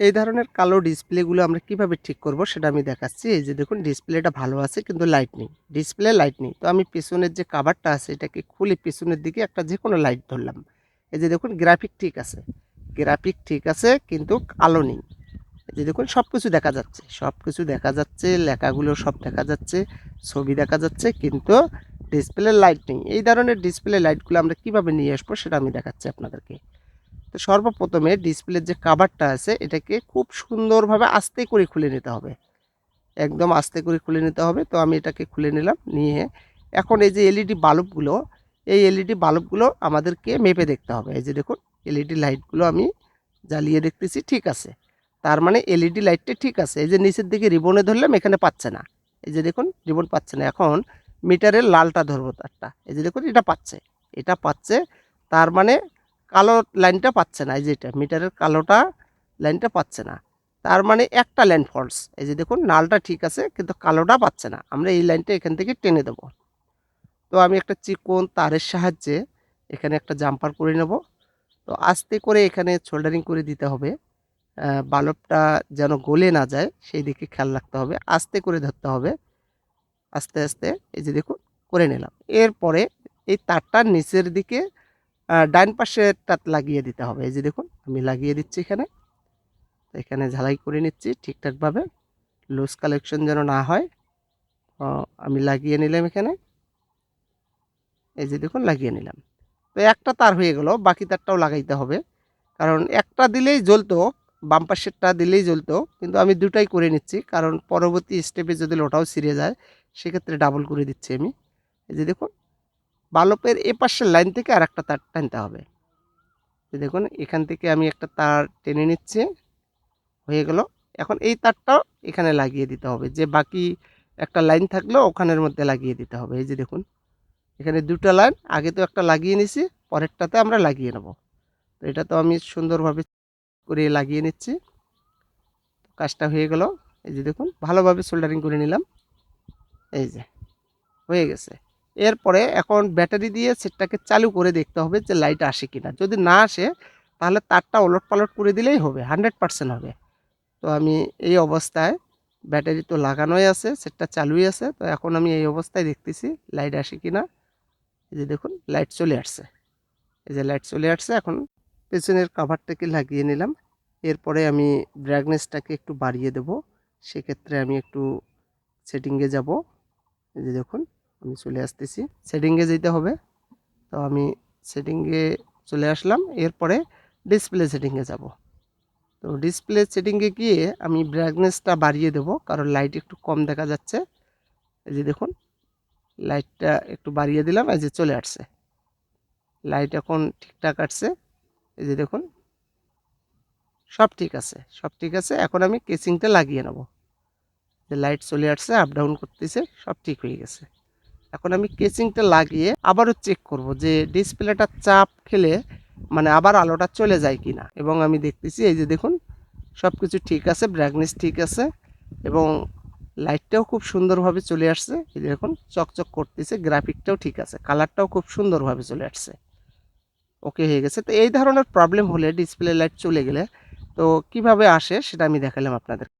এই ধরনের কালো ডিসপ্লেগুলো আমরা কিভাবে ঠিক করব সেটা আমি দেখাচ্ছি। এই যে দেখুন ডিসপ্লেটা ভালো আছে কিন্তু লাইট নেই। ডিসপ্লে লাইট নেই। তো আমি পেছনের যে কভারটা আছে এটাকে খুলে পেছনের দিকে একটা যেকোনো লাইট ধরলাম। এই যে দেখুন গ্রাফিক ঠিক আছে। গ্রাফিক ঠিক আছে কিন্তু আলো নেই। এই যে দেখুন সবকিছু দেখা যাচ্ছে। সবকিছু দেখা যাচ্ছে, লেখাগুলো সব দেখা যাচ্ছে, ছবি দেখা যাচ্ছে কিন্তু ডিসপ্লে লাইট নেই। এই ধরনের ডিসপ্লে লাইটগুলো আমরা কিভাবে নিয়ে আসবো সেটা আমি দেখাচ্ছি আপনাদেরকে। তো সর্বপ্রথমে ডিসপ্লের যে কভারটা আছে এটাকে খুব সুন্দরভাবে আস্তে করে খুলে নিতে হবে। একদম আস্তে করে খুলে নিতে হবে। তো আমি এটাকে খুলে নিলাম, নিয়ে এখন এই যে এলইডি বাল্বগুলো, এই এলইডি বাল্বগুলো আমাদেরকে মেপে দেখতে হবে। এই যে দেখুন এলইডি লাইটগুলো আমি জ্বালিয়ে দেখতেছি ঠিক আছে। তার মানে এলইডি লাইটটা ঠিক আছে। এই যে নিচের দিকে রিবনে ধরলাম এখানে পাচ্ছে না। এই যে দেখুন রিবন পাচ্ছে না। এখন মিটারের লালটা ধরবো তারটা। এই যে দেখুন এটা পাচ্ছে। এটা পাচ্ছে। তার মানে কালো লাইনটা পাচ্ছে না। এই যে এটা মিটারের কালোটা লাইনটা পাচ্ছে না। তার মানে একটা লাইন ফলস। এই যে দেখুন নালটা ঠিক আছে কিন্তু কালোটা পাচ্ছে না। আমরা এই লাইনটা এখান থেকে টেনে দেব। তো আমি একটা চিকন তারের সাহায্যে এখানে একটা জাম্পার করে নেব। তো আস্তে করে এখানে সোল্ডারিং করে দিতে হবে। বাল্বটা যেন গলে না যায় সেই দিকে খেয়াল রাখতে হবে। আস্তে করে ধরতে হবে। আস্তে, আস্তে এই যে দেখুন করে নিলাম। এরপরে এই তারটার নিচের দিকে ডান পাশেরটা লাগিয়ে দিতে হবে। এই যে দেখুন আমি লাগিয়ে দিচ্ছি এখানে। তো এখানে ঝালাই করে নিচ্ছি ঠিকঠাকভাবে। লুজ কালেকশন যেন না হয়। আমি লাগিয়ে নিলাম এখানে। এই যে দেখুন লাগিয়ে নিলাম। তো একটা তার হয়ে গেল, বাকি তারটাও লাগাইতে হবে। কারণ একটা দিলেই জ্বলতো, বাম পাশেরটা দিলেই জ্বলতো। কিন্তু আমি দুটাই করে নিচ্ছি কারণ পরবর্তী স্টেপে যদি ওটাও ছিঁড়ে যায় সেক্ষেত্রে ডাবল করে দিচ্ছি আমি। এই যে দেখুন বাল্বের এপাশের লাইন থেকে আরেকটা তার টানতে হবে। এই দেখুন এখান থেকে আমি একটা তার টেনে নিচ্ছি, হয়ে গেল। এখন এই তারটাও এখানে লাগিয়ে দিতে হবে। যে বাকি একটা লাইন থাকলো ওখানের মধ্যে লাগিয়ে দিতে হবে। এই যে দেখুন এখানে দুটো লাইন, আগে তো একটা লাগিয়ে নিছি, পরেরটাতে আমরা লাগিয়ে নেব। তো এটা তো আমি সুন্দরভাবে করে লাগিয়ে নিচ্ছি। কাজটা হয়ে গেল। এই যে দেখুন ভালোভাবে সোল্ডারিং করে নিলাম। এই যে হয়ে গেছে। এরপরে এখন ব্যাটারি দিয়ে সেটটাকে চালু করে দেখতে হবে যে লাইট আসে কিনা। যদি না আসে তাহলে তারটা ওলটপালট করে দিলেই হবে, 100% হবে। তো আমি এই অবস্থায় ব্যাটারি তো লাগানোই আছে, সেটটা চালুই আছে। তো এখন আমি এই অবস্থায় দেখতেছি লাইট আসে কিনা। এই যে দেখুন লাইট চলে আসছে। এই যে লাইট চলে আসছে। এখন পেছনের কভারটাকে লাগিয়ে নিলাম। এরপরে আমি ব্রাইটনেসটাকে একটু বাড়িয়ে দেব। সেক্ষেত্রে আমি একটু সেটিংয়ে যাব। এই যে দেখুন আমি চলে আসতেছি। সেটিংয়ে যেতে হবে। তো আমি সেটিংয়ে চলে আসলাম। এরপরে ডিসপ্লে সেটিংয়ে যাব। তো ডিসপ্লে সেটিংয়ে গিয়ে আমি ব্রাইটনেসটা বাড়িয়ে দেব কারণ লাইট একটু কম দেখা যাচ্ছে। এই যে দেখুন লাইটটা একটু বাড়িয়ে দিলাম। এই যে চলে আসছে। লাইট এখন ঠিকঠাক আসছে। এই যে দেখুন সব ঠিক আছে, সব ঠিক আছে। এখন আমি কেসিংটা লাগিয়ে নেব। যে লাইট চলে আসছে, আপ ডাউন করতেছে, সব ঠিক হয়ে গেছে। এখন আমি কেসিংটা লাগিয়ে আবারও চেক করব যে ডিসপ্লেটা চাপ খেলে মানে আবার আলোটা চলে যায় কিনা। এবং আমি দেখতেছি এই যে দেখুন সব কিছু ঠিক আছে, ব্রাইটনেস ঠিক আছে এবং লাইটটাও খুব সুন্দরভাবে চলে আসছে। এই যে দেখুন চকচক করতেছে, গ্রাফিকটাও ঠিক আছে, কালারটাও খুব সুন্দরভাবে চলে আসছে। ওকে হয়ে গেছে। তো এই ধরনের প্রবলেম হলে ডিসপ্লে লাইট চলে গেলে তো কিভাবে আসে সেটা আমি দেখালাম আপনাদের।